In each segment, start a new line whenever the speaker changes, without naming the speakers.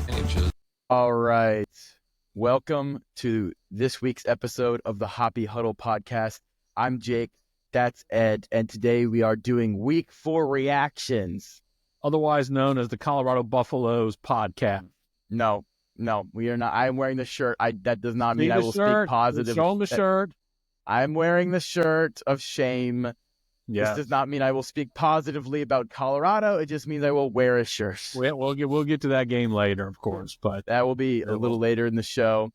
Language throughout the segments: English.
changes.
All right. Welcome to this week's episode of the Hoppe Huddle podcast. I'm Jake. That's Ed. And today we are doing week 4 reactions.
Otherwise known as the Colorado Buffaloes podcast.
No, we are not. I'm wearing the shirt. That does not mean I will
speak
positive.
Show them the shirt.
I'm wearing the shirt of shame.
Yes.
This does not mean I will speak positively about Colorado. It just means I will wear a shirt.
We'll get to that game later, of course, but
that will be a little later in the show.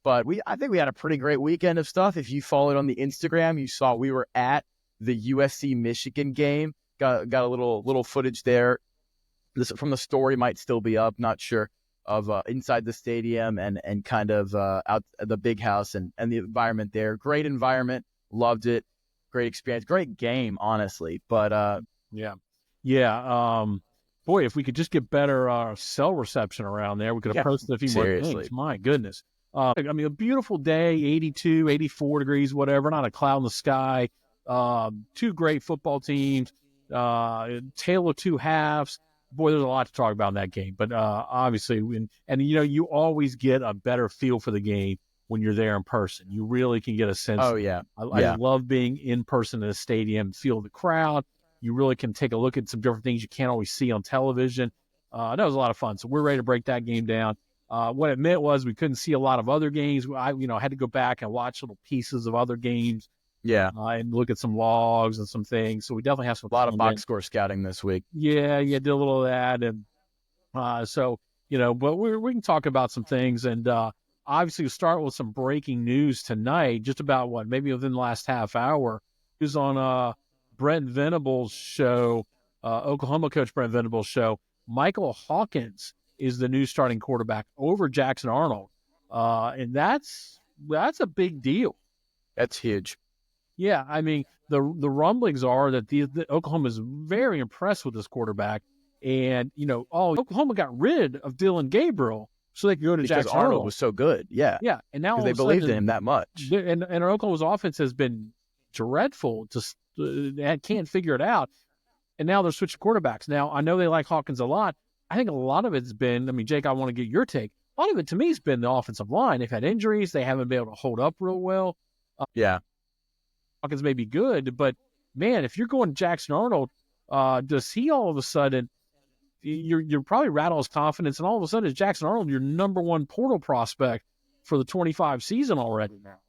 But I think we had a pretty great weekend of stuff. If you followed on the Instagram, you saw we were at the USC Michigan game. Got a little footage there. This from the story might still be up, not sure, of inside the stadium and kind of out the big house and the environment there. Great environment, loved it. Great experience, great game, honestly. But
boy, if we could just get better cell reception around there, we could have posted a few more games. My goodness. I mean, a beautiful day, 82, 84 degrees, whatever, not a cloud in the sky. Two great football teams, tale of two halves. Boy, there's a lot to talk about in that game. But obviously, you always get a better feel for the game when you're there in person. You really can get a sense.
Oh, yeah.
I love being in person in a stadium, feel the crowd. You really can take a look at some different things you can't always see on television. That was a lot of fun. So we're ready to break that game down. What it meant was we couldn't see a lot of other games. I had to go back and watch little pieces of other games.
Yeah.
And look at some logs and some things. So we definitely have
a lot of box score scouting this week.
Yeah, did a little of that. And but we can talk about some things. And obviously we'll start with some breaking news tonight, just about maybe within the last half hour. He was on Brent Venables' show, Oklahoma coach Brent Venables' show. Michael Hawkins is the new starting quarterback over Jackson Arnold. And that's a big deal.
That's huge.
Yeah, I mean, the rumblings are that the Oklahoma is very impressed with this quarterback. And, Oklahoma got rid of Dylan Gabriel so they could go to Jackson Arnold.
Arnold was so good, yeah.
Yeah, and now
they believed in him that much.
And Oklahoma's offense has been dreadful. Can't figure it out. And now they're switching quarterbacks. Now, I know they like Hawkins a lot. I think a lot of it's been, Jake, I want to get your take. A lot of it, to me, has been the offensive line. They've had injuries. They haven't been able to hold up real well.
Yeah.
Hawkins may be good, but, man, if you're going Jackson Arnold, does he all of a sudden, you're probably rattle his confidence, and all of a sudden is Jackson Arnold your number one portal prospect for the 25 season already now?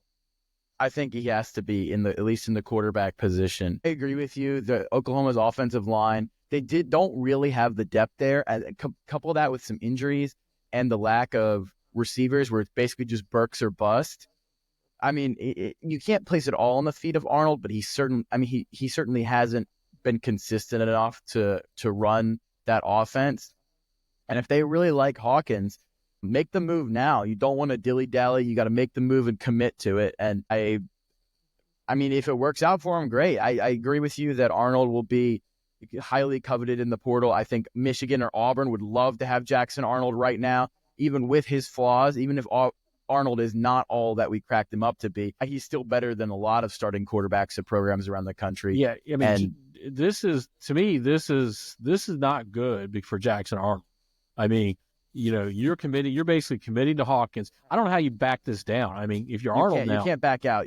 I think he has to be at least in the quarterback position. I agree with you. The Oklahoma's offensive line, they don't really have the depth there. Couple that with some injuries and the lack of receivers where it's basically just Burks or bust. I mean, you can't place it all on the feet of Arnold, but he certainly hasn't been consistent enough to run that offense. And if they really like Hawkins, make the move now. You don't want to dilly-dally. You got to make the move and commit to it. And I mean, if it works out for him, great. I agree with you that Arnold will be highly coveted in the portal. I think Michigan or Auburn would love to have Jackson Arnold right now, even with his flaws, even if Arnold is not all that we cracked him up to be. He's still better than a lot of starting quarterbacks at programs around the country.
Yeah, I mean, this is not good for Jackson Arnold. I mean, you're basically committing to Hawkins. I don't know how you back this down. I mean, if you're Arnold now,
you can't back out.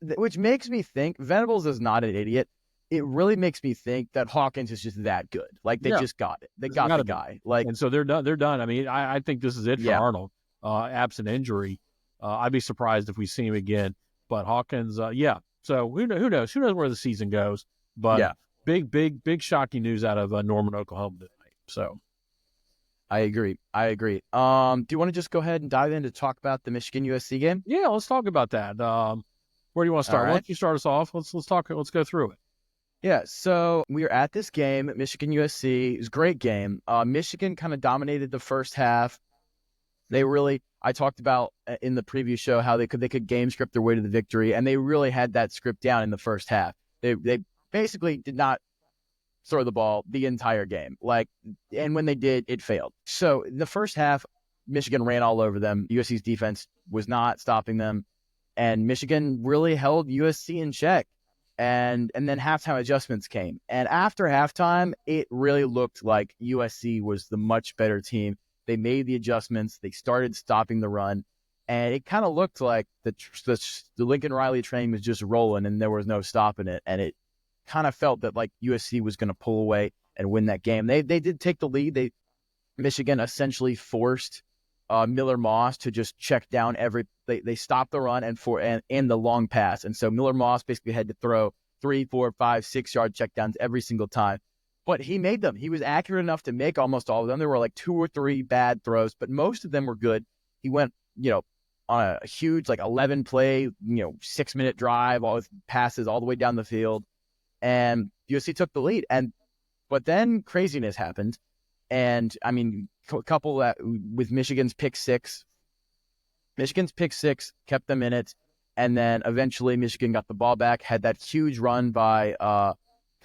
Which makes me think Venables is not an idiot. It really makes me think that Hawkins is just that good. Like they just got it. They got the guy.
And so they're done. I mean, I think this is it for Arnold. Absent injury, I'd be surprised if we see him again. But Hawkins, So who knows? Who knows where the season goes? But big shocking news out of Norman, Oklahoma tonight. So
I agree. Do you want to just go ahead and dive in to talk about the Michigan USC game?
Yeah, let's talk about that. Where do you want to start? Why don't you start us off? Let's talk. Let's go through it.
Yeah, so we were at this game, Michigan USC. It was a great game. Michigan kind of dominated the first half. I talked about in the preview show how they could game script their way to the victory, and they really had that script down in the first half. They basically did not throw the ball the entire game. And when they did, it failed. So in the first half, Michigan ran all over them. USC's defense was not stopping them, and Michigan really held USC in check. And then halftime adjustments came. And after halftime, it really looked like USC was the much better team. They made the adjustments. They started stopping the run. And it kind of looked like the Lincoln Riley train was just rolling and there was no stopping it. And it kind of felt that like USC was going to pull away and win that game. They did take the lead. Michigan essentially forced Miller Moss to just check down they stopped the run and the long pass. And so Miller Moss basically had to throw 3, 4, 5, 6 yard checkdowns every single time. But he made them. He was accurate enough to make almost all of them. There were like 2 or 3 bad throws, but most of them were good. He went, on a huge 11 play, 6-minute drive, all his passes all the way down the field. And USC took the lead. But then craziness happened. And I mean, couple that with Michigan's pick six. Michigan's pick six kept them in it. And then eventually Michigan got the ball back, had that huge run by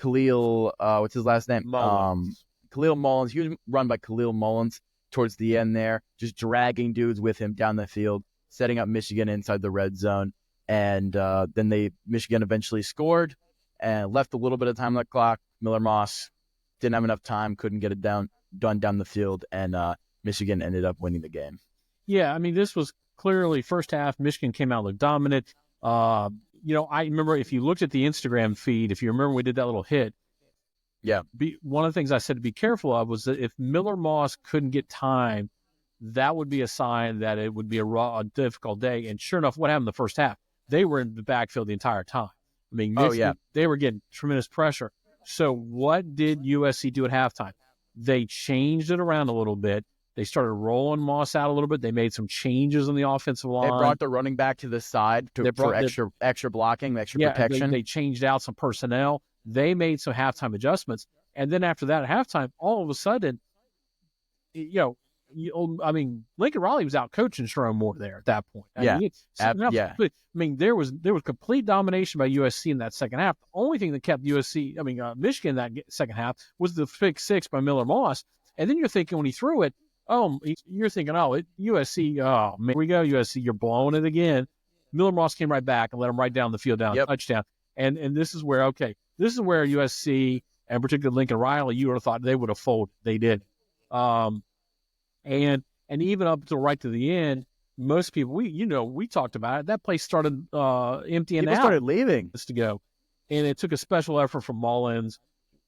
Khalil, what's his last name? Khalil Mullins. Huge run by Khalil Mullins towards the end there, just dragging dudes with him down the field, setting up Michigan inside the red zone. And then Michigan eventually scored and left a little bit of time on the clock. Miller Moss didn't have enough time, couldn't get it done down the field, and Michigan ended up winning the game.
Yeah, I mean, this was clearly first half. Michigan came out looked dominant. I remember if you looked at the Instagram feed, if you remember we did that little hit.
Yeah.
One of the things I said to be careful of was that if Miller Moss couldn't get time, that would be a sign that it would be a difficult day. And sure enough, what happened in the first half? They were in the backfield the entire time. I mean, they were getting tremendous pressure. So what did USC do at halftime? They changed it around a little bit. They started rolling Moss out a little bit. They made some changes on the offensive line.
They brought the running back to the side for extra blocking, extra protection.
They changed out some personnel. They made some halftime adjustments. And then after that, at halftime, all of a sudden, Lincoln Riley was out coaching Sherrone Moore there at that point. I mean, there was complete domination by USC in that second half. The only thing that kept Michigan in that second half was the pick six by Miller Moss. And then you're thinking when he threw it, USC, oh man, here we go, USC, you're blowing it again. Miller Moss came right back and let him right down the field down a touchdown. And this is where USC and particularly Lincoln Riley, you would have thought they would have folded. They did. And even up to right to the end, most people, we talked about it. That place started emptying out.
People started leaving
to go. And it took a special effort from Mullins.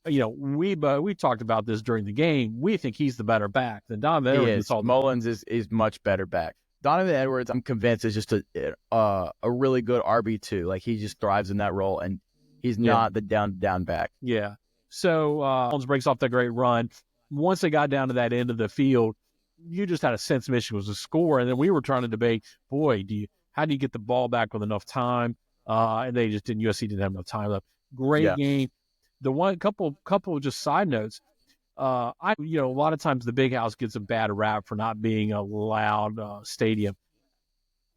We talked about this during the game. We think he's the better back than Donovan Edwards.
Mullins is much better back. Donovan Edwards, I'm convinced, is just a really good RB2. Like, he just thrives in that role, and he's not the down back.
Yeah. So Mullins breaks off that great run. Once they got down to that end of the field, you just had a sense Michigan was a score, and then we were trying to debate, how do you get the ball back with enough time? And they just didn't. USC didn't have enough time left. Great game. The one couple of just side notes. A lot of times the Big House gets a bad rap for not being a loud stadium.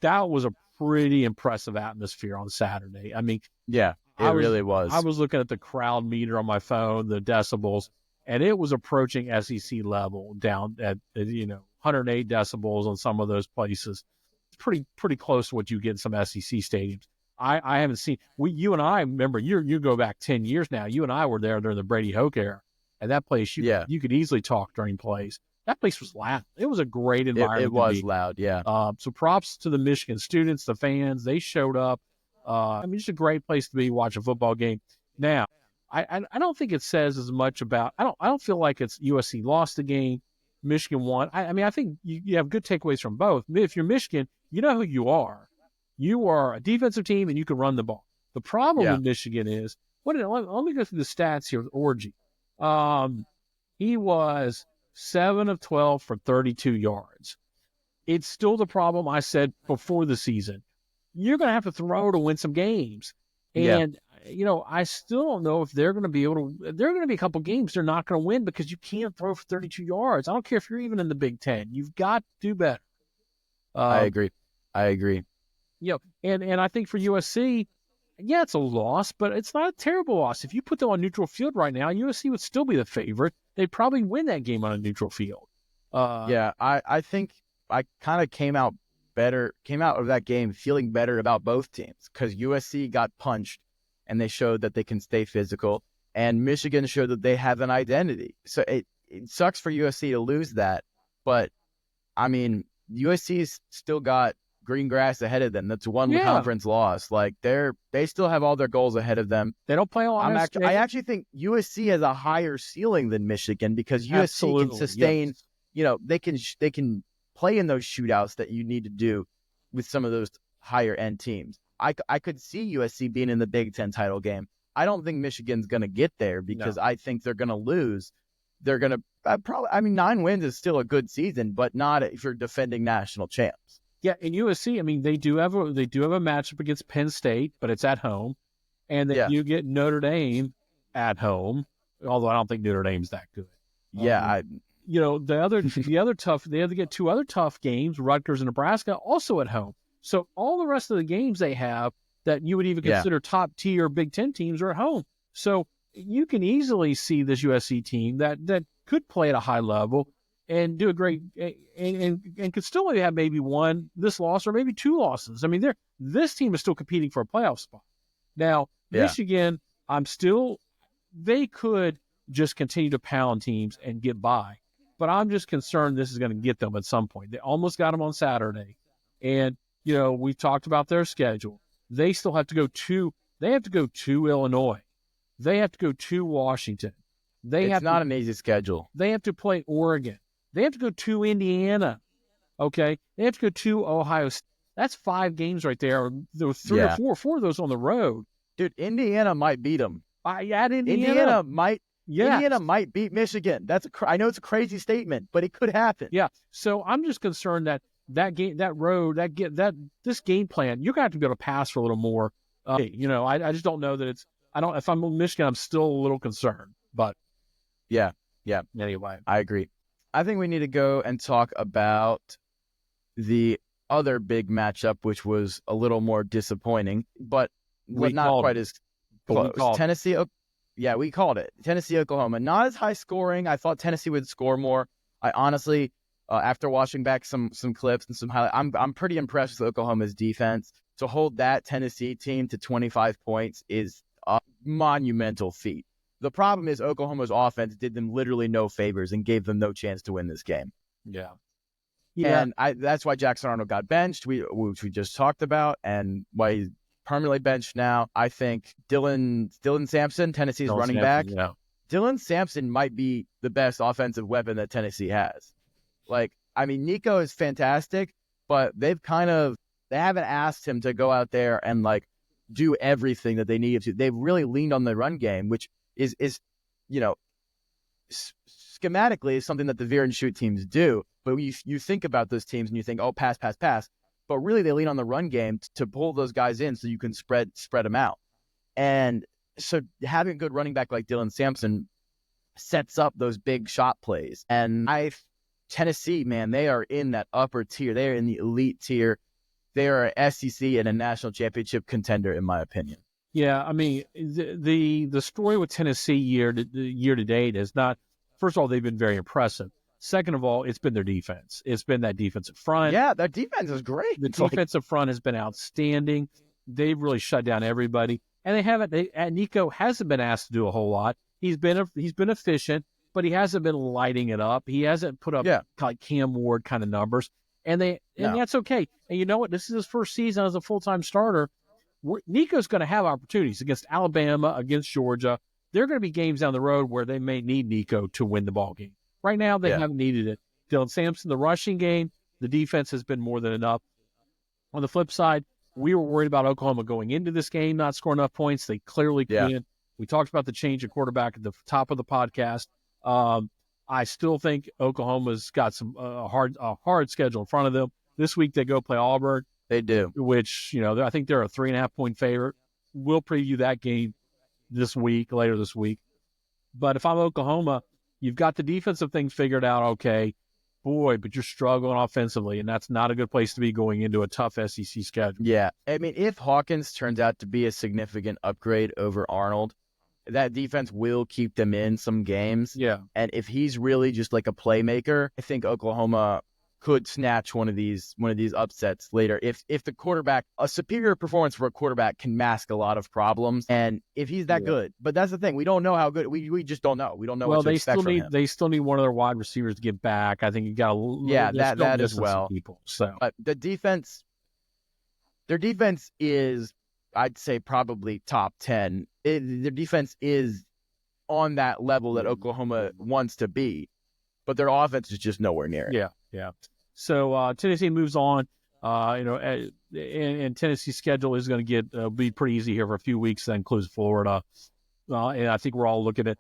That was a pretty impressive atmosphere on Saturday. I mean,
it really was.
I was looking at the crowd meter on my phone, the decibels, and it was approaching SEC level down at 108 decibels on some of those places. It's pretty close to what you get in some SEC stadiums. I haven't seen. You and I remember. You go back 10 years now. You and I were there during the Brady Hoke era, and that place you could easily talk during plays. That place was loud. It was a great environment.
It was loud. Yeah.
So props to the Michigan students, the fans. They showed up. Just a great place to be watch a football game. Now, I don't think it says as much about. I don't feel like it's USC lost the game, Michigan won. I think you have good takeaways from both. If you're Michigan, you know who you are. You are a defensive team, and you can run the ball. The problem with Michigan is, let me go through the stats here with Orji. He was 7 of 12 for 32 yards. It's still the problem I said before the season. You're going to have to throw to win some games. And, I still don't know if they're going to be able to – there are going to be a couple games they're not going to win because you can't throw for 32 yards. I don't care if you're even in the Big Ten. You've got to do better.
I agree.
And I think for USC, it's a loss, but it's not a terrible loss. If you put them on neutral field right now, USC would still be the favorite. They'd probably win that game on a neutral field.
I think I kind of came out of that game feeling better about both teams because USC got punched and they showed that they can stay physical, and Michigan showed that they have an identity. So it sucks for USC to lose that, but I mean, USC's still got green grass ahead of them. That's one conference loss. Like they still have all their goals ahead of them.
They don't play Ohio State.
I actually think USC has a higher ceiling than Michigan because USC can sustain. They can play in those shootouts that you need to do with some of those higher end teams. I could see USC being in the Big Ten title game. I don't think Michigan's going to get there because I think they're going to lose. They're going to probably. I mean, 9 wins is still a good season, but not if you're defending national champs.
Yeah, in USC, I mean, they do have a matchup against Penn State, but it's at home, and then you get Notre Dame at home. Although I don't think Notre Dame's that good.
Yeah,
the other tough. They have to get 2 other tough games: Rutgers and Nebraska, also at home. So all the rest of the games they have that you would even consider top tier Big Ten teams are at home. So you can easily see this USC team that could play at a high level and do a great and could still have maybe this loss or maybe 2 losses. I mean, this team is still competing for a playoff spot. Now, Michigan, they could just continue to pound teams and get by. But I'm just concerned this is going to get them at some point. They almost got them on Saturday. And, we've talked about their schedule. They still have to go to Illinois. They have to go to Washington.
It's not an easy schedule.
They have to play Oregon. They have to go to Indiana. Okay? They have to go to Ohio State. That's 5 games right there. There were 3 or 4 of those on the road.
Dude, Indiana might beat them.
Indiana
might beat Michigan. I know it's a crazy statement, but it could happen.
Yeah. So I'm just concerned that this game plan, you're going to have to be able to pass for a little more. I just don't know that if I'm Michigan, I'm still a little concerned, but
yeah.
Anyway,
I agree. I think we need to go and talk about the other big matchup, which was a little more disappointing, but not quite as close. Tennessee. Yeah, we called it. Tennessee, Oklahoma. Not as high scoring. I thought Tennessee would score more. I honestly, after watching back some clips and some highlights, I'm pretty impressed with Oklahoma's defense. To hold that Tennessee team to 25 points is a monumental feat. The problem is Oklahoma's offense did them literally no favors and gave them no chance to win this game.
Yeah.
And that's why Jackson Arnold got benched, which we just talked about, and why he's permanently benched now. I think Dylan Sampson, Tennessee's running back.
Yeah.
Dylan Sampson might be the best offensive weapon that Tennessee has. Nico is fantastic, but they haven't asked him to go out there and do everything that they need to. They've really leaned on the run game, which is schematically is something that the veer and shoot teams do. But you think about those teams and you think, oh, pass. But really they lean on the run game to pull those guys in so you can spread them out. And so having a good running back like Dylan Sampson sets up those big shot plays. And Tennessee, man, they are in that upper tier. They are in the elite tier. They are a SEC and a national championship contender, in my opinion.
Yeah, I mean, the story with Tennessee year to date is not. First of all, they've been very impressive. Second of all, it's been their defense. It's been that defensive front.
Yeah, their defense is great.
The defensive front has been outstanding. They've really shut down everybody, and they haven't. Nico hasn't been asked to do a whole lot. He's been efficient, but he hasn't been lighting it up. He hasn't put up like Cam Ward kind of numbers, and that's okay. And you know what? This is his first season as a full-time starter. Nico's going to have opportunities against Alabama, against Georgia. There are going to be games down the road where they may need Nico to win the ball game. Right now, they haven't needed it. Dylan Sampson, the rushing game, the defense has been more than enough. On the flip side, we were worried about Oklahoma going into this game, not scoring enough points. They clearly can. We talked about the change of quarterback at the top of the podcast. I still think Oklahoma's got a hard schedule in front of them. This week they go play Auburn.
They do.
Which, I think they're a 3.5-point favorite. We'll preview that game later this week. But if I'm Oklahoma, you've got the defensive things figured out, okay, boy, but you're struggling offensively, and that's not a good place to be going into a tough SEC schedule.
Yeah. I mean, if Hawkins turns out to be a significant upgrade over Arnold, that defense will keep them in some games.
Yeah.
And if he's really just like a playmaker, I think Oklahoma could snatch one of these upsets later. If the quarterback, a superior performance for a quarterback can mask a lot of problems, and if he's that good. But that's the thing, we don't know how good. We just don't know. We don't know what to expect from him.
They still need one of their wide receivers to get back. I think you got
that as well.
People, so
but their defense is, I'd say, probably top 10. Their defense is on that level that Oklahoma wants to be, but their offense is just nowhere near it.
Yeah. So Tennessee moves on. And Tennessee's schedule is going to be pretty easy here for a few weeks. That includes Florida, and I think we're all looking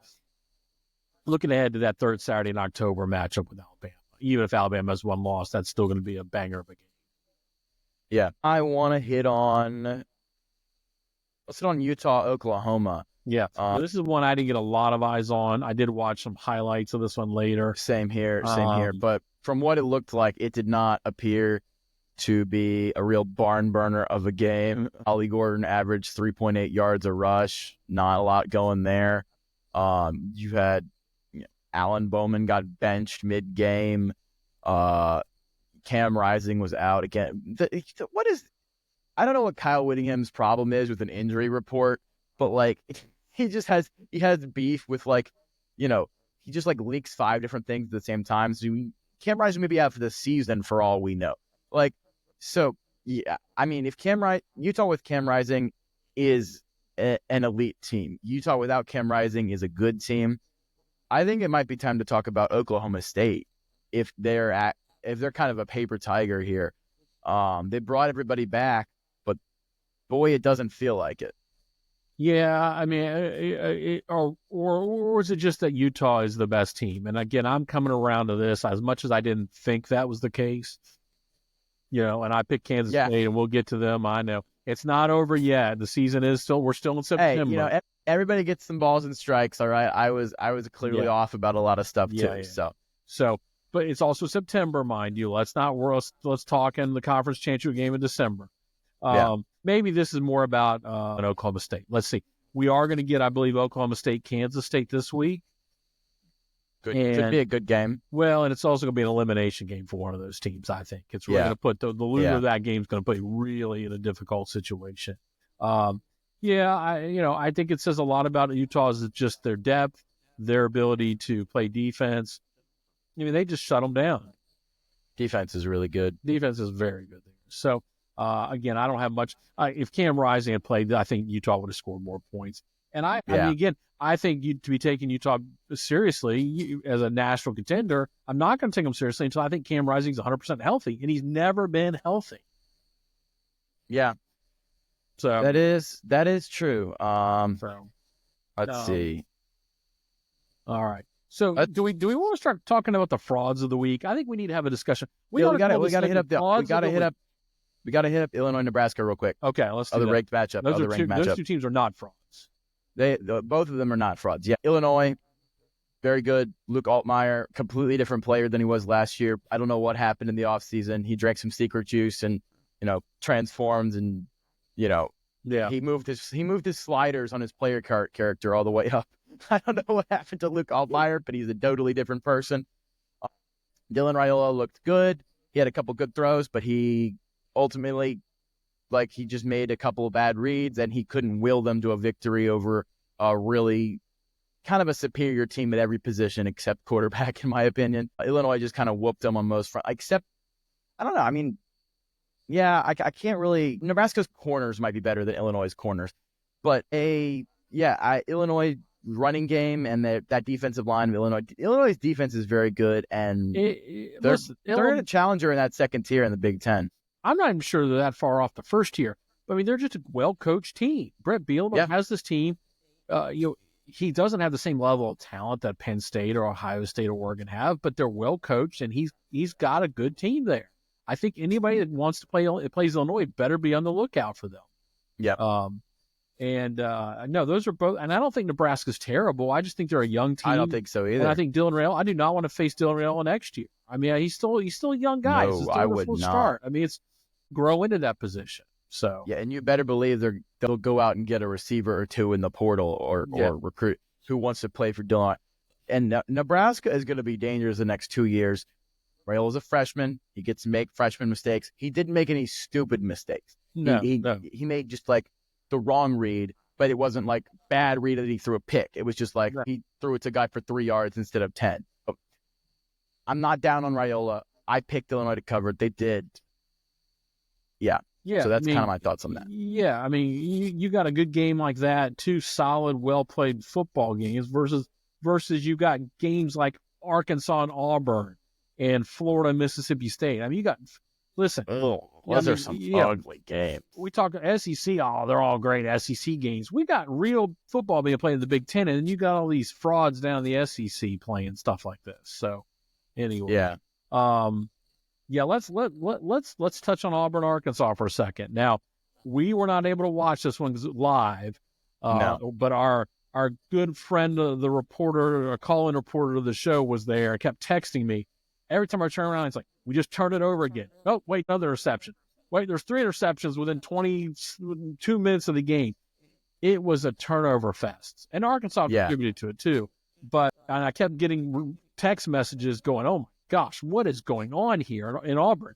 ahead to that third Saturday in October matchup with Alabama. Even if Alabama has one loss, that's still going to be a banger of a game.
Yeah, I want to hit on Utah, Oklahoma.
Yeah, this is one I didn't get a lot of eyes on. I did watch some highlights of this one later.
Same here. But from what it looked like, it did not appear to be a real barn burner of a game. Ollie Gordon averaged 3.8 yards a rush. Not a lot going there. You had Alan Bowman got benched mid-game. Cam Rising was out again. I don't know what Kyle Whittingham's problem is with an injury report, but like he has beef with he just leaks 5 different things at the same time. So Cam Rising may be out for the season for all we know. If Utah with Cam Rising is an elite team, Utah without Cam Rising is a good team. I think it might be time to talk about Oklahoma State if they're kind of a paper tiger here. They brought everybody back, but boy, it doesn't feel like it.
Yeah, I mean, or is it just that Utah is the best team? And again, I'm coming around to this as much as I didn't think that was the case. And I picked Kansas State, and we'll get to them. I know it's not over yet. The season is we're still in September.
Hey, everybody gets some balls and strikes. All right, I was clearly off about a lot of stuff too.
Yeah. So, but it's also September, mind you. Let's talk in the conference championship game in December. Maybe this is more about an Oklahoma State. Let's see. We are going to get, I believe, Oklahoma State, Kansas State this week.
Could be a good game.
Well, and it's also going to be an elimination game for one of those teams, I think. It's really going to put the loser of that game is going to put you really in a difficult situation. I think it says a lot about Utah is just their depth, their ability to play defense. I mean, they just shut them down.
Defense is really good.
Defense is very good there. So, again, I don't have much. If Cam Rising had played, I think Utah would have scored more points. And I think to be taking Utah seriously as a national contender, I'm not going to take them seriously until I think Cam Rising's 100% healthy, and he's never been healthy.
Yeah.
So
that is true. Let's see.
All right. So do we want to start talking about the frauds of the we I think we need to have a discussion. We got to
hit up Illinois, Nebraska real quick.
Okay, let's do
that. Ranked matchup.
Those two teams are not frauds.
Both of them are not frauds. Yeah, Illinois, very good. Luke Altmaier, completely different player than he was last year. I don't know what happened in the offseason. He drank some secret juice and transformed and he moved his sliders on his player character all the way up. I don't know what happened to Luke Altmaier, but he's a totally different person. Dylan Raiola looked good. He had a couple good throws, but he ultimately, he just made a couple of bad reads, and he couldn't will them to a victory over a really kind of a superior team at every position except quarterback, in my opinion. Illinois just kind of whooped them on most fronts, except, I don't know. I mean, I can't really. Nebraska's corners might be better than Illinois' corners, but Illinois running game and that defensive line of Illinois' defense is very good, and they're a challenger in that second tier in the Big Ten.
I'm not even sure they're that far off the first tier. But I mean, they're just a well-coached team. Brett Bielema has this team. He doesn't have the same level of talent that Penn State or Ohio State or Oregon have, but they're well-coached, and he's got a good team there. I think anybody that wants to plays Illinois better be on the lookout for them.
Yeah.
No, those are both. And I don't think Nebraska's terrible. I just think they're a young team.
I don't think so either.
And I think Dylan Raiola. I do not want to face Dylan Raiola next year. I mean, he's still a young guy.
No, I would not.
Start. I mean, it's grow into that position. So
yeah, and you better believe they'll go out and get a receiver or two in the portal or recruit who wants to play for Dylan. And Nebraska is going to be dangerous the next 2 years. Raiola's a freshman. He gets to make freshman mistakes. He didn't make any stupid mistakes.
No.
He made just like the wrong read, but it wasn't like bad read that he threw a pick. It was just like he threw it to a guy for 3 yards instead of 10. But I'm not down on Raiola. I picked Illinois to cover. They did. Yeah. So that's kind of my thoughts on that.
Yeah. I mean, you got a good game like that, 2 solid, well-played football games versus you got games like Arkansas and Auburn and Florida and Mississippi State. I mean, you got, listen.
Those are some ugly games.
We talk SEC, they're all great SEC games. We got real football being played in the Big Ten, and then you got all these frauds down in the SEC playing stuff like this. So, anyway.
Yeah.
Let's touch on Auburn, Arkansas for a second. Now, we were not able to watch this one live, but our good friend, the reporter, a call-in reporter of the show, was there and kept texting me. Every time I turn around, it's like, we just turned it over again. Oh, wait, another interception. Wait, there's 3 interceptions within 22 minutes of the game. It was a turnover fest. And Arkansas contributed to it too. And I kept getting text messages going, oh my gosh, what is going on here in Auburn?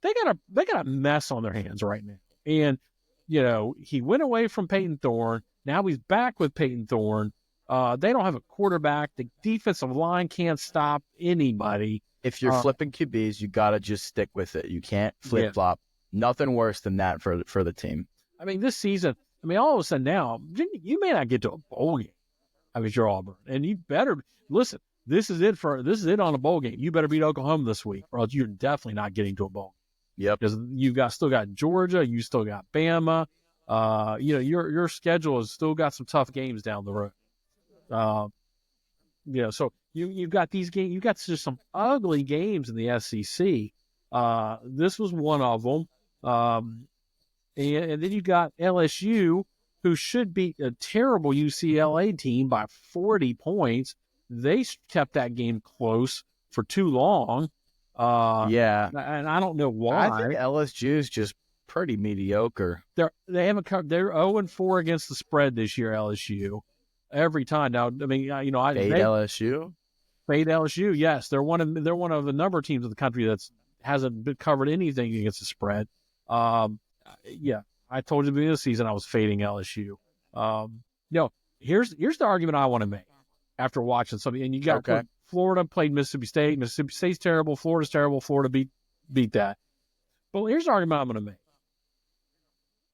They got a mess on their hands right now. And, he went away from Peyton Thorne. Now he's back with Peyton Thorne. They don't have a quarterback. The defensive line can't stop anybody.
If you're flipping QBs, you got to just stick with it. You can't flip-flop. Nothing worse than that for the team.
I mean, this season, all of a sudden now, you may not get to a bowl game. I mean, you're Auburn. And you better, listen, this is it on a bowl game. You better beat Oklahoma this week, or else you're definitely not getting to a bowl.
Yep.
Because still got Georgia, you still got Bama. Your schedule has still got some tough games down the road. So you've got these games. You've got just some ugly games in the SEC. This was one of them. And then you got LSU, who should beat a terrible UCLA team by 40 points. They kept that game close for too long. And I don't know why.
I think LSU is just pretty mediocre.
They haven't covered. They're 0-4 against the spread this year. LSU every time. Now,
LSU.
Fade LSU. Yes, they're one of the number of teams in the country that's hasn't covered anything against the spread. I told you at the beginning of the season I was fading LSU. Here's the argument I want to make after watching something. And you got Florida played Mississippi State. Mississippi State's terrible. Florida's terrible. Florida beat that. But here's the argument I'm going to make.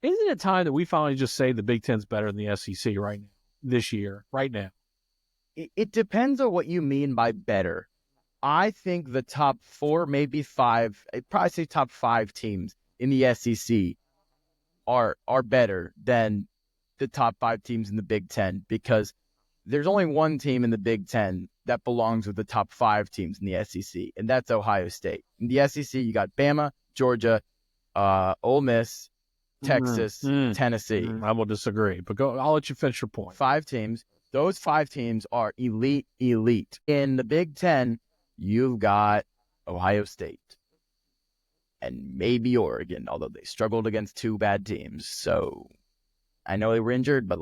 Isn't it time that we finally just say the Big Ten's better than the SEC right now, this year, right now?
It depends on what you mean by better. I think the top 4, maybe 5, I'd probably say top 5 teams in the SEC are better than the top 5 teams in the Big Ten, because there's only one team in the Big Ten that belongs with the top 5 teams in the SEC, and that's Ohio State. In the SEC, you got Bama, Georgia, Ole Miss, Texas, Tennessee.
I will disagree, but I'll let you finish your point.
5 teams. Those 5 teams are elite. In the Big Ten, you've got Ohio State and maybe Oregon, although they struggled against 2 bad teams. So I know they were injured, but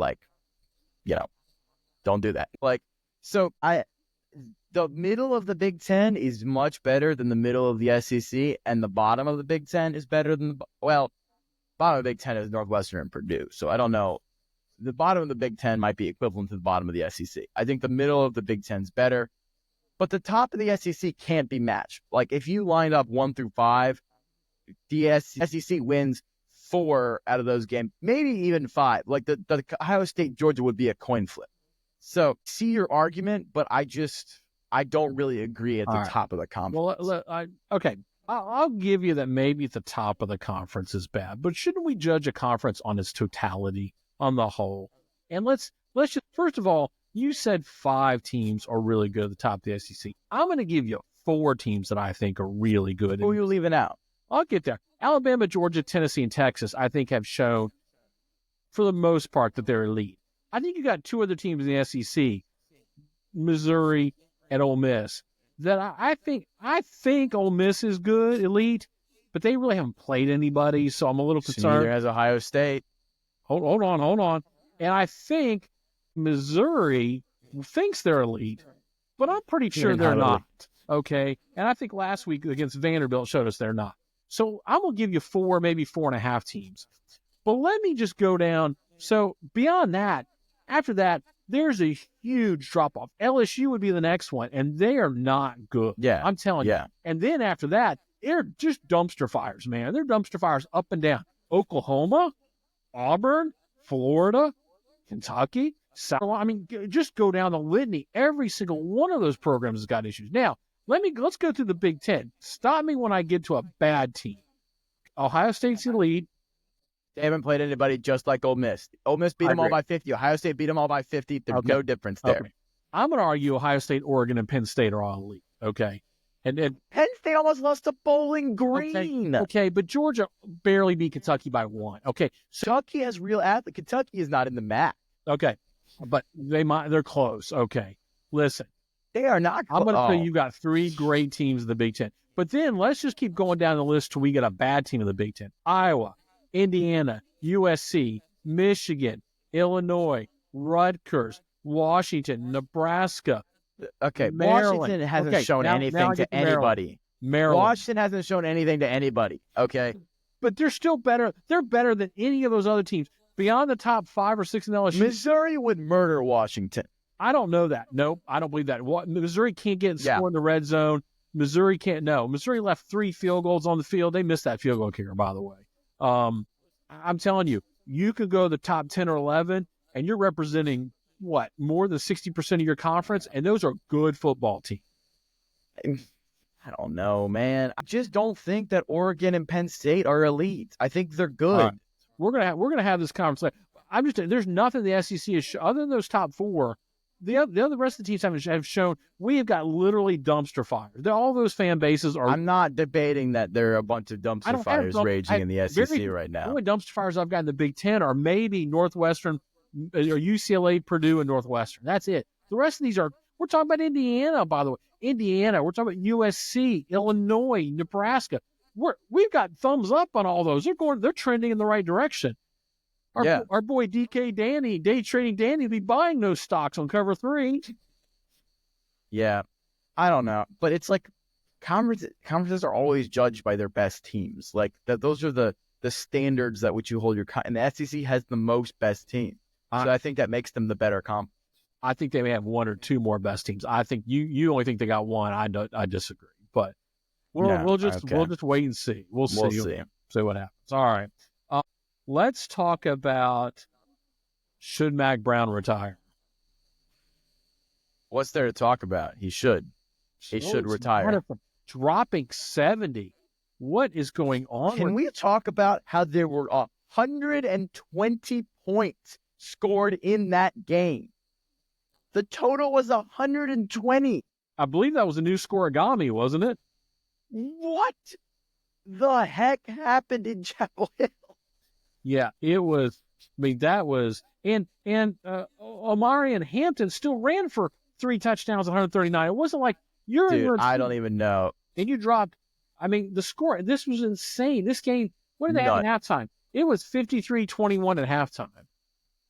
don't do that. The middle of the Big Ten is much better than the middle of the SEC, and the bottom of the Big Ten is better than bottom of the Big Ten is Northwestern and Purdue. So I don't know. The bottom of the Big Ten might be equivalent to the bottom of the SEC. I think the middle of the Big Ten is better, but the top of the SEC can't be matched. Like, if you line up 1 through 5, the SEC wins 4 out of those games, maybe even 5. Like the Ohio State Georgia would be a coin flip. So see your argument, but I don't really agree at the top of the conference.
Well, I'll give you that maybe at the top of the conference is bad, but shouldn't we judge a conference on its totality, on the whole? And let's just, first of all, you said 5 teams are really good at the top of the SEC. I'm going to give you 4 teams that I think are really good.
Who are you leaving out?
I'll get there. Alabama, Georgia, Tennessee, and Texas, I think, have shown, for the most part, that they're elite. I think you got 2 other teams in the SEC, Missouri and Ole Miss, that I think Ole Miss is good, elite, but they really haven't played anybody, so I'm a little concerned.
Neither has Ohio State.
Hold on. And I think Missouri thinks they're elite, but I'm pretty sure they're not. Okay. And I think last week against Vanderbilt showed us they're not. So I'm going to give you 4, maybe 4.5 teams. But let me just go down. So beyond that, after that, there's a huge drop off. LSU would be the next one, and they are not good.
Yeah.
I'm telling you. And then after that, they're just dumpster fires, man. They're dumpster fires up and down. Oklahoma, Auburn, Florida, Kentucky, South. I mean, just go down the litany. Every single one of those programs has got issues. Now, let's go through the Big Ten. Stop me when I get to a bad team. Ohio State's elite.
They haven't played anybody just like Ole Miss. Ole Miss beat them all by 50. Ohio State beat them all by 50. There's no difference there.
Okay. I'm going to argue Ohio State, Oregon, and Penn State are all elite. Okay. And
Penn State almost lost to Bowling Green.
Okay, but Georgia barely beat Kentucky by 1. Okay.
So, Kentucky has real athletes. Kentucky is not in the MAC.
Okay. But they're close. Okay. Listen.
They are not close.
I'm going to tell you got 3 great teams in the Big Ten. But then let's just keep going down the list till we get a bad team in the Big Ten. Iowa, Indiana, USC, Michigan, Illinois, Rutgers, Washington, Nebraska.
Okay,
Maryland.
Washington hasn't shown anything to anybody.
Maryland.
Washington hasn't shown anything to anybody, okay?
But they're still better. They're better than any of those other teams. Beyond the top 5 or 6 in LSU.
Missouri would murder Washington.
I don't know that. Nope, I don't believe that. Missouri can't get score in the red zone. Missouri can't. No, Missouri left 3 field goals on the field. They missed that field goal kicker, by the way. I'm telling you, you could go to the top 10 or 11, and you're representing, more than 60% of your conference, and those are good football teams.
I don't know, man. I just don't think that Oregon and Penn State are elite. I think they're good.
Right. We're gonna have this conversation. There's nothing the SEC is other than those top 4. The other rest of the teams have shown we have got literally dumpster fires. All those fan bases are.
I'm not debating that there are a bunch of dumpster fires raging in the SEC right now.
The only dumpster fires I've got in the Big Ten are maybe Northwestern, or UCLA, Purdue, and Northwestern. That's it. The rest of these are. We're talking about Indiana, by the way. Indiana. We're talking about USC, Illinois, Nebraska. We've got thumbs up on all those. They're trending in the right direction. Our boy DK Danny, day trading Danny, will be buying those stocks on Cover 3.
Yeah, I don't know, but it's like conferences are always judged by their best teams. Like those are the standards that which you hold your. And the SEC has the most best teams, so I think that makes them the better conference.
I think they may have 1 or 2 more best teams. I think you only think they got 1. I disagree, but we'll just wait and see. We'll see what happens. All right. Let's talk about, should Mac Brown retire?
What's there to talk about? He should. He should retire.
Dropping 70. What is going on?
Can we talk about how there were 120 points scored in that game? The total was 120.
I believe that was a new scoregami, wasn't it?
What the heck happened in Chapel Hill?
Yeah, it was. I mean, that was, and Omari and Hampton still ran for 3 touchdowns, 139. It wasn't like
I don't even know.
And you dropped. I mean, the score. This was insane. This game. What did they have at halftime? It was 53-21 at halftime.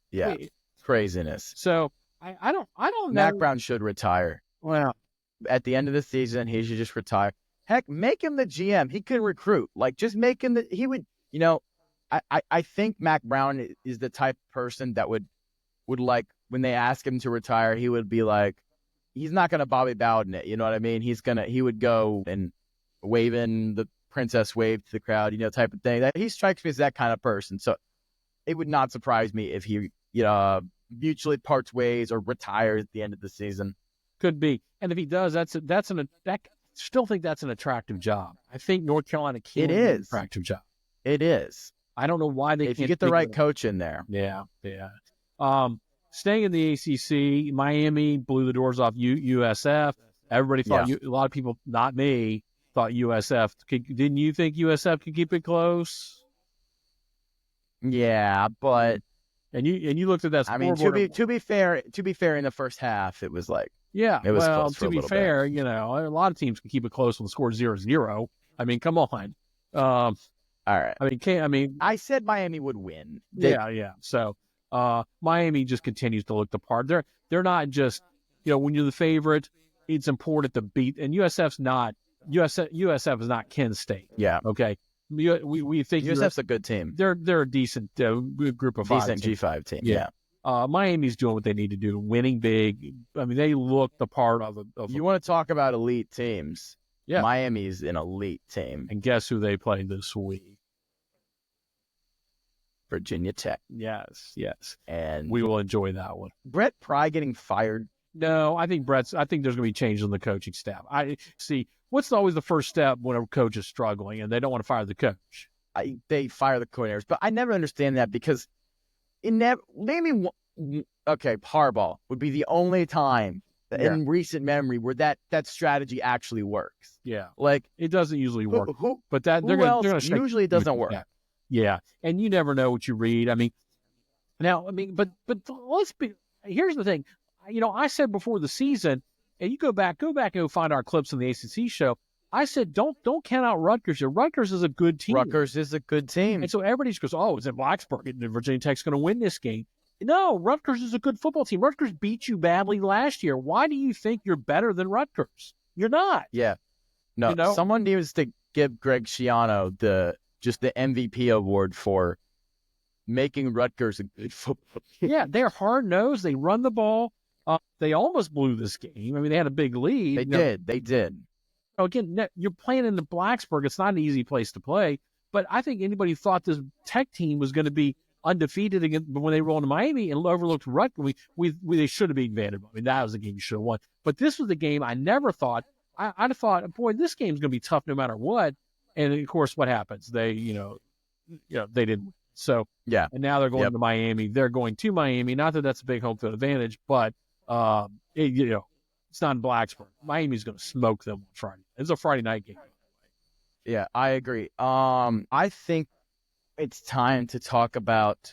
Yeah, craziness.
So I don't know.
Mac Brown should retire.
Well,
at the end of the season, he should just retire. Heck, make him the GM. He could recruit. Like, just make him he would. I think Mac Brown is the type of person that would like, when they ask him to retire, he would be like, he's not going to Bobby Bowden it. You know what I mean? He would go and waving the princess wave to the crowd, type of thing. That he strikes me as that kind of person. So it would not surprise me if he, mutually parts ways or retires at the end of the season.
Could be. And if he does, I still think that's an attractive job. I think North Carolina can be an attractive job.
It is.
I don't know why they can't.
If you get the right coach in there.
Yeah. Staying in the ACC, Miami blew the doors off USF. Everybody thought, a lot of people, not me, thought USF. Didn't you think USF could keep it close?
Yeah, but
and you looked at that scoreboard.
I mean, to be fair, in the first half, it was like it was close for a little
fair,
bit.
A lot of teams can keep it close when the score is 0-0. I mean, come on.
All right.
I mean,
I said Miami would win.
Yeah. So Miami just continues to look the part. They're not just, when you're the favorite, it's important to beat. And USF is not Kent State.
Yeah.
Okay. We think
USF's a good team.
They're a decent group of
decent G5 team. Yeah.
Miami's doing what they need to do, winning big. I mean, they look the part of
you want to talk about elite teams?
Yeah.
Miami's an elite team.
And guess who they play this week?
Virginia Tech.
Yes.
And
we will enjoy that one.
Brett Pry getting fired?
No, I think there's going to be changes on the coaching staff. I see. What's always the first step when a coach is struggling and they don't want to fire the coach?
They fire the coordinators, but I never understand that because Harbaugh would be the only time in recent memory where that strategy actually works.
Yeah,
like
it doesn't usually work. But that
usually it doesn't work.
Yeah, and you never know what you read. But let's be. Here's the thing. I said before the season, and you go back and go find our clips on the ACC show. I said, don't count out Rutgers. Rutgers is a good team.
Rutgers is a good team.
And so everybody just goes, oh, it's in Blacksburg, and Virginia Tech's going to win this game. No, Rutgers is a good football team. Rutgers beat you badly last year. Why do you think you're better than Rutgers? You're not.
Yeah. No, someone needs to give Greg Schiano the MVP award for making Rutgers a good football team.
Yeah, they're hard-nosed. They run the ball. They almost blew this game. I mean, they had a big lead.
They did.
Again, you're playing in the Blacksburg. It's not an easy place to play. But I think anybody who thought this Tech team was going to be undefeated when they rolled into Miami and overlooked Rutgers, they should have beaten Vanderbilt. I mean, that was the game you should have won. But this was the game I never thought. I'd have thought, boy, this game's going to be tough no matter what. And of course, what happens? They didn't. So
yeah.
And now they're going to Miami. They're going to Miami. Not that that's a big home field advantage, but it's not in Blacksburg. Miami's going to smoke them on Friday. It's a Friday night game.
Yeah, I agree. I think it's time to talk about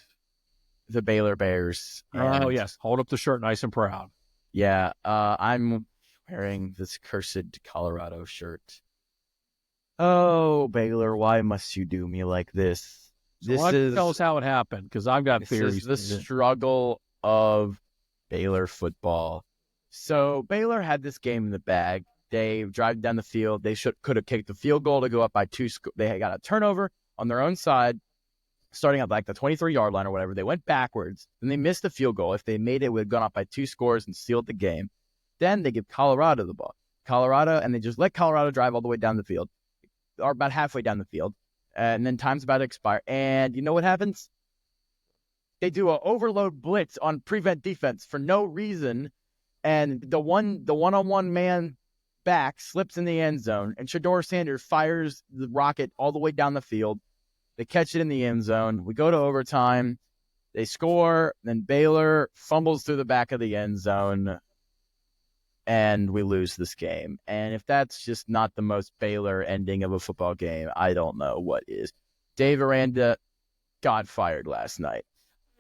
the Baylor Bears.
Oh, yes. Hold up the shirt nice and proud.
Yeah, I'm wearing this cursed Colorado shirt. Oh, Baylor, why must you do me like this?
Tell us how it happened, because I've got theories.
This is the struggle of Baylor football. So Baylor had this game in the bag. They drive down the field. They could have kicked the field goal to go up by 2. They got a turnover on their own side, starting at like the 23-yard line or whatever. They went backwards. Then they missed the field goal. If they made it, it would have gone up by 2 scores and sealed the game. Then they give Colorado the ball. And they just let Colorado drive all the way down the field, or about halfway down the field. And then time's about to expire. And you know what happens? They do an overload blitz on prevent defense for no reason. And the one-on-one man back slips in the end zone. And Shedeur Sanders fires the rocket all the way down the field. They catch it in the end zone. We go to overtime. They score. Then Baylor fumbles through the back of the end zone. And we lose this game. And if that's just not the most Baylor ending of a football game, I don't know what is. Dave Aranda got fired last night.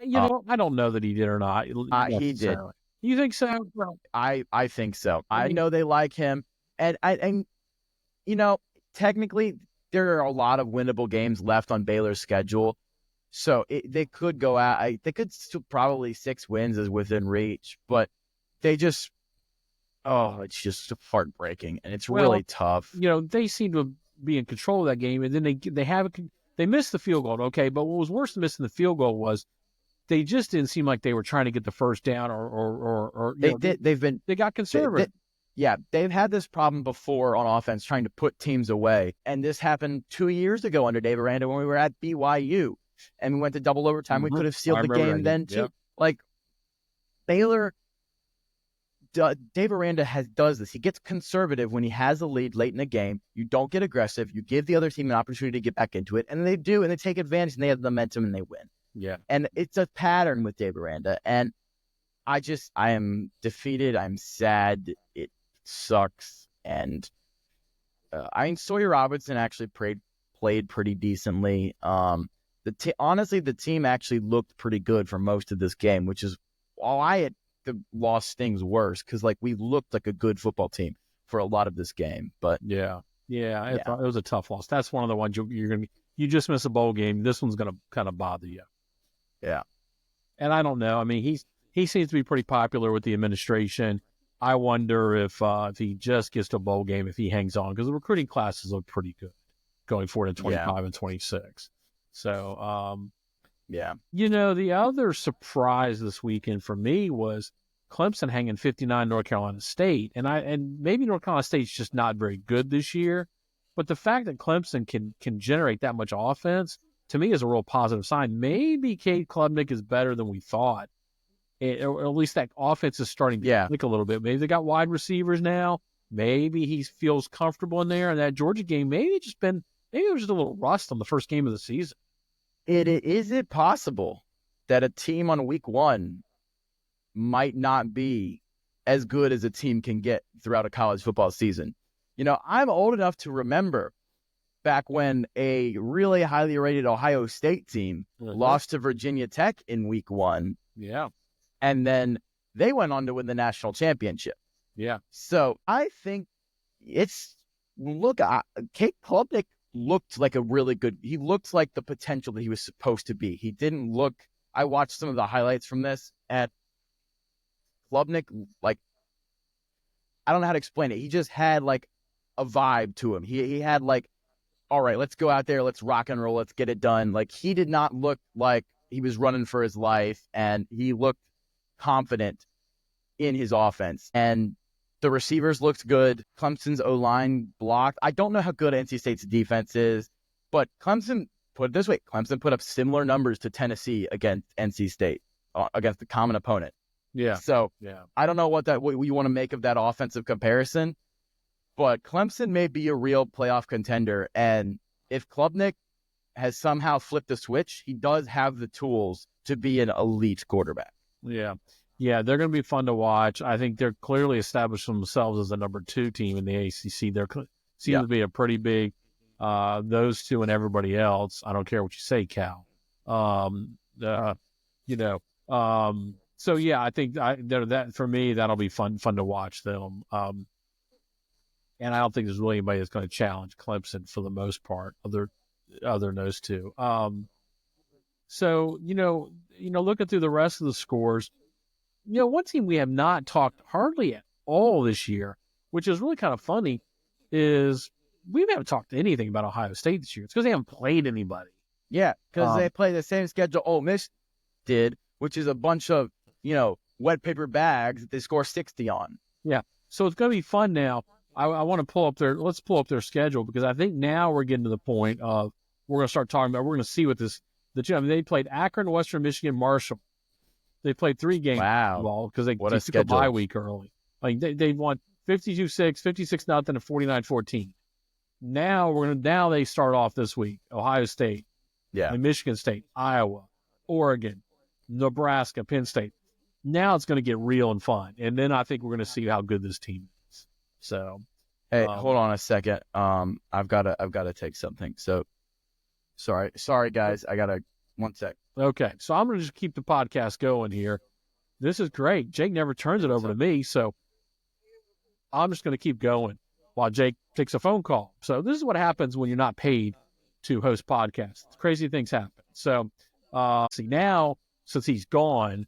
I don't know that he did or not.
He did.
You think so? Well,
I think so. I know they like him. And technically, there are a lot of winnable games left on Baylor's schedule. So they could go out. They could still probably 6 wins is within reach. But they just... Oh, it's just heartbreaking, and it's really tough.
They seem to be in control of that game, and then they missed the field goal. Okay, but what was worse than missing the field goal was they just didn't seem like they were trying to get the first down, or they got conservative.
They've had this problem before on offense, trying to put teams away, and this happened 2 years ago under Dave Aranda when we were at BYU, and we went to double overtime. We could have sealed the game then too. Yep. Like Baylor. Dave Aranda does this. He gets conservative when he has a lead late in the game. You don't get aggressive. You give the other team an opportunity to get back into it, and they do, and they take advantage, and they have the momentum, and they win.
Yeah.
And it's a pattern with Dave Aranda, and I am defeated. I'm sad. It sucks, and Sawyer Robertson actually played pretty decently. Honestly, the team actually looked pretty good for most of this game, which is why the loss stings worse, because we looked like a good football team for a lot of this game. But
it was a tough loss. That's one of the ones you just miss a bowl game. This one's going to kind of bother you.
Yeah.
And I don't know. I mean, he seems to be pretty popular with the administration. I wonder if he just gets to a bowl game, if he hangs on, because the recruiting classes look pretty good going forward in 25 and 26. So, the other surprise this weekend for me was Clemson hanging 59 North Carolina State. And maybe North Carolina State's just not very good this year, but the fact that Clemson can generate that much offense, to me, is a real positive sign. Maybe Cade Klubnik is better than we thought. Or at least that offense is starting to click a little bit. Maybe they got wide receivers now. Maybe he feels comfortable in there. And that Georgia game, maybe it was just a little rust on the first game of the season.
Is it possible that a team on week 1 might not be as good as a team can get throughout a college football season? I'm old enough to remember back when a really highly rated Ohio State team lost to Virginia Tech in week 1.
Yeah.
And then they went on to win the national championship.
Yeah.
So I think Cade Klubnik looked like he looked like the potential that he was supposed to be. He didn't look, I watched some of the highlights from this at Klubnik, like, I don't know how to explain it. He just had like a vibe to him. He had like, all right, let's go out there, let's rock and roll, let's get it done. Like, he did not look like he was running for his life, and he looked confident in his offense. And the receivers looked good. Clemson's O-line blocked. I don't know how good NC State's defense is, but Clemson put up similar numbers to Tennessee against NC State, against the common opponent.
Yeah.
So I don't know what you want to make of that offensive comparison, but Clemson may be a real playoff contender. And if Klubnik has somehow flipped the switch, he does have the tools to be an elite quarterback.
Yeah. Yeah, they're going to be fun to watch. I think they're clearly established themselves as the number 2 team in the ACC. There seems to be a pretty big, those two and everybody else. I don't care what you say, Cal. So yeah, I think that for me, that'll be fun to watch them. And I don't think there's really anybody that's going to challenge Clemson for the most part, other than those two. So looking through the rest of the scores, one team we have not talked hardly at all this year, which is really kind of funny, is we haven't talked anything about Ohio State this year. It's because they haven't played anybody.
Yeah, because they play the same schedule Ole Miss did, which is a bunch of, wet paper bags that they score 60 on.
Yeah, so it's going to be fun now. I want to let's pull up their schedule, because I think now we're getting to the point of we're going to start talking about, we're going to see what they played Akron, Western Michigan, Marshall. They played 3 games.
Wow.
Because they took a bye week early. Like they won 52-6, 56-0, and 49-14. Now they start off this week. Ohio State, and Michigan State, Iowa, Oregon, Nebraska, Penn State. Now it's going to get real and fun. And then I think we're going to see how good this team is. So,
hey, hold on a second. I've got to take something. So, sorry guys. I got to 1 sec.
Okay, so I'm going to just keep the podcast going here. This is great. Jake never turns it over to me, so I'm just going to keep going while Jake takes a phone call. So this is what happens when you're not paid to host podcasts. Crazy things happen. So now, since he's gone,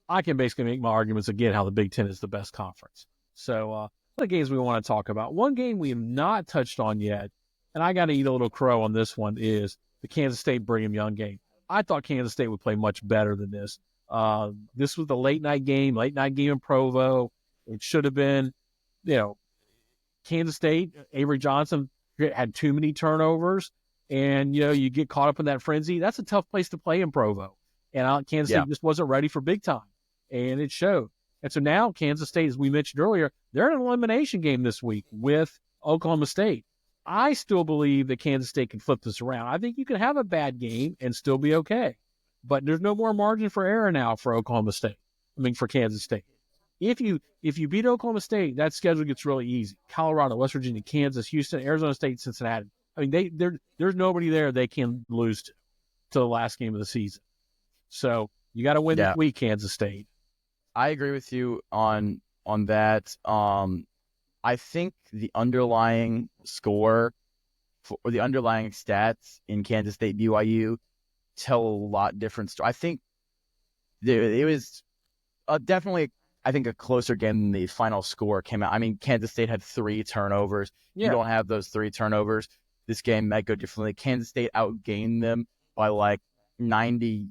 I can basically make my arguments again how the Big Ten is the best conference. So the games we want to talk about. One game we have not touched on yet, and I got to eat a little crow on this one, is the Kansas State Brigham Young game. I thought Kansas State would play much better than this. This was the late night game in Provo. It should have been, Kansas State, Avery Johnson had too many turnovers, and, you get caught up in that frenzy. That's a tough place to play in Provo. And Kansas State just wasn't ready for big time, and it showed. And so now Kansas State, as we mentioned earlier, they're in an elimination game this week with Oklahoma State. I still believe that Kansas State can flip this around. I think you can have a bad game and still be okay. But there's no more margin for error now for for Kansas State. If you beat Oklahoma State, that schedule gets really easy. Colorado, West Virginia, Kansas, Houston, Arizona State, Cincinnati. There's nobody there they can lose to the last game of the season. So you got to win this week, Kansas State.
I agree with you on that. I think the underlying score or the underlying stats in Kansas State BYU tell a lot different story. I think it was definitely I think, a closer game than the final score came out. I mean, Kansas State had 3 turnovers.
Yeah.
You don't have those 3 turnovers. This game might go differently. Kansas State outgained them by like 90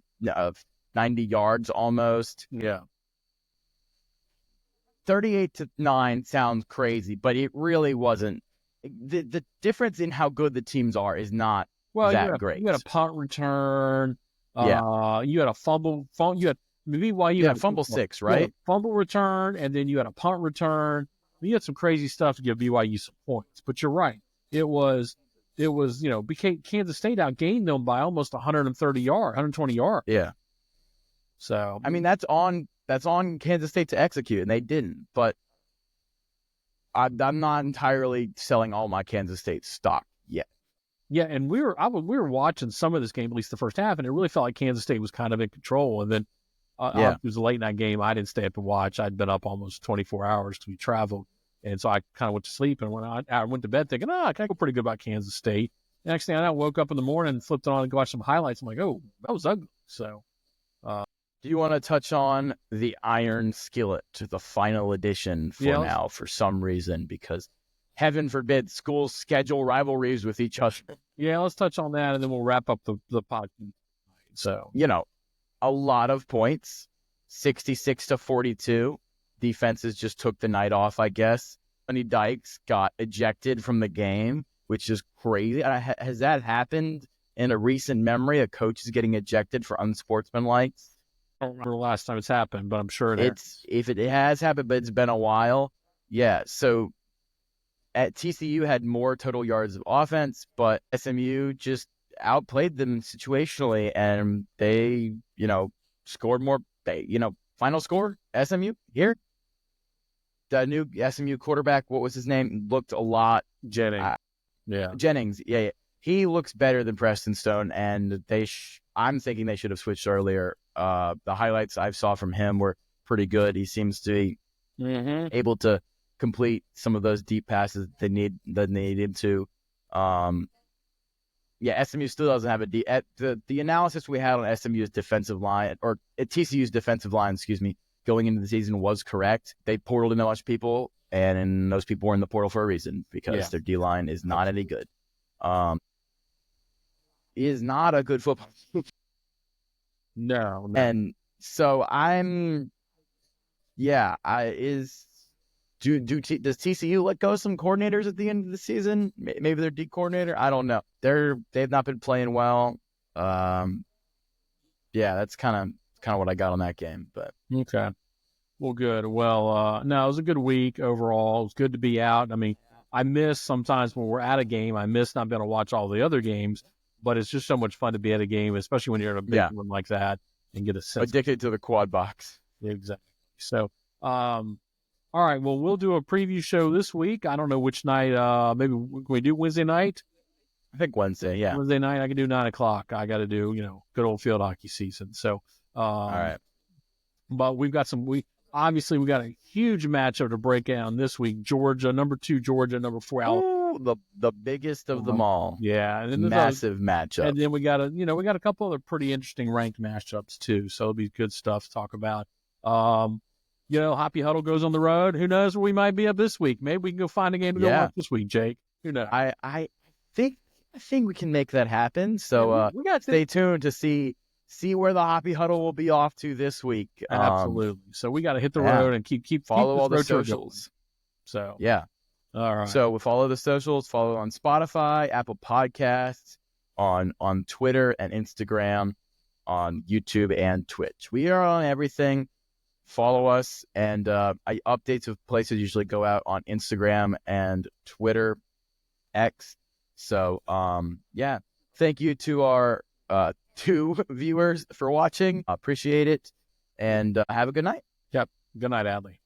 yards almost.
Yeah.
38-9 sounds crazy, but it really wasn't. The difference in how good the teams are is not that great.
You had a punt return.
Yeah.
You had a fumble. You had BYU had
a fumble 6, right?
Fumble return, and then you had a punt return. You had some crazy stuff to give BYU some points. But you're right. It was Kansas State outgained them by almost 120 yards.
Yeah.
So
I mean, that's on Kansas State to execute, and they didn't. But I'm not entirely selling all my Kansas State stock yet.
Yeah, and we were watching some of this game, at least the first half, and it really felt like Kansas State was kind of in control. And then it was a late night game. I didn't stay up to watch. I'd been up almost 24 hours because we traveled, and so I kind of went to sleep. And when I went to bed thinking, I feel pretty good about Kansas State. Next thing I know, I woke up in the morning and flipped it on and watched some highlights. I'm like, oh, that was ugly. So.
Do you want to touch on the Iron Skillet, the final edition now for some reason? Because heaven forbid schools schedule rivalries with each other.
Yeah, let's touch on that, and then we'll wrap up the podcast. So,
a lot of points, 66-42. Defenses just took the night off, I guess. Sonny Dykes got ejected from the game, which is crazy. Has that happened in a recent memory? A coach is getting ejected for unsportsmanlike?
I don't remember the last time it's happened, but I'm sure
if it has happened, but it's been a while. Yeah. So at TCU had more total yards of offense, but SMU just outplayed them situationally, and they, scored more. Final score, SMU here. The new SMU quarterback, what was his name? Looked a lot.
Jennings.
Jennings. Yeah. He looks better than Preston Stone, and I'm thinking they should have switched earlier. The highlights I saw from him were pretty good. He seems to be able to complete some of those deep passes they need him to. SMU still doesn't have the analysis we had on SMU's defensive line, or TCU's defensive line, going into the season was correct. They portaled in a bunch of people, and those people were in the portal for a reason, because their D-line is not any good. Is not a good football team.
No.
And so does TCU let go of some coordinators at the end of the season? Maybe their D coordinator? I don't know. They've not been playing well. That's kind of what I got on that game. But
okay. Well, good. Well, no, it was a good week overall. It was good to be out. I mean, I miss sometimes when we're at a game, I miss not being able to watch all the other games, but it's just so much fun to be at a game, especially when you're in a big one like that and get a sense.
Addicted to the quad box.
Exactly. So, all right. Well, we'll do a preview show this week. I don't know which night. Maybe can we do Wednesday night?
I think Wednesday. Yeah.
Wednesday night. I can do 9:00. I got to do good old field hockey season. So,
all right.
But we've got obviously we got a huge matchup to break down this week. Georgia, number 2, Georgia, number 4, Alabama.
The biggest of them all.
Yeah, and then
massive matchup.
And then we got a couple other pretty interesting ranked matchups too. So it'll be good stuff to talk about. Hoppe Huddle goes on the road. Who knows where we might be up this week? Maybe we can go find a game to go watch this week, Jake. Who knows?
I think we can make that happen. So we got stay tuned to see where the Hoppe Huddle will be off to this week.
Absolutely. So we got to hit the road and keep
follow all the socials.
So
yeah.
All right.
So we follow the socials. Follow on Spotify, Apple Podcasts, on Twitter and Instagram, on YouTube and Twitch. We are on everything. Follow us, and updates of places usually go out on Instagram and Twitter, X. So thank you to our 2 viewers for watching. Appreciate it, and have a good night.
Yep. Good night, Adley.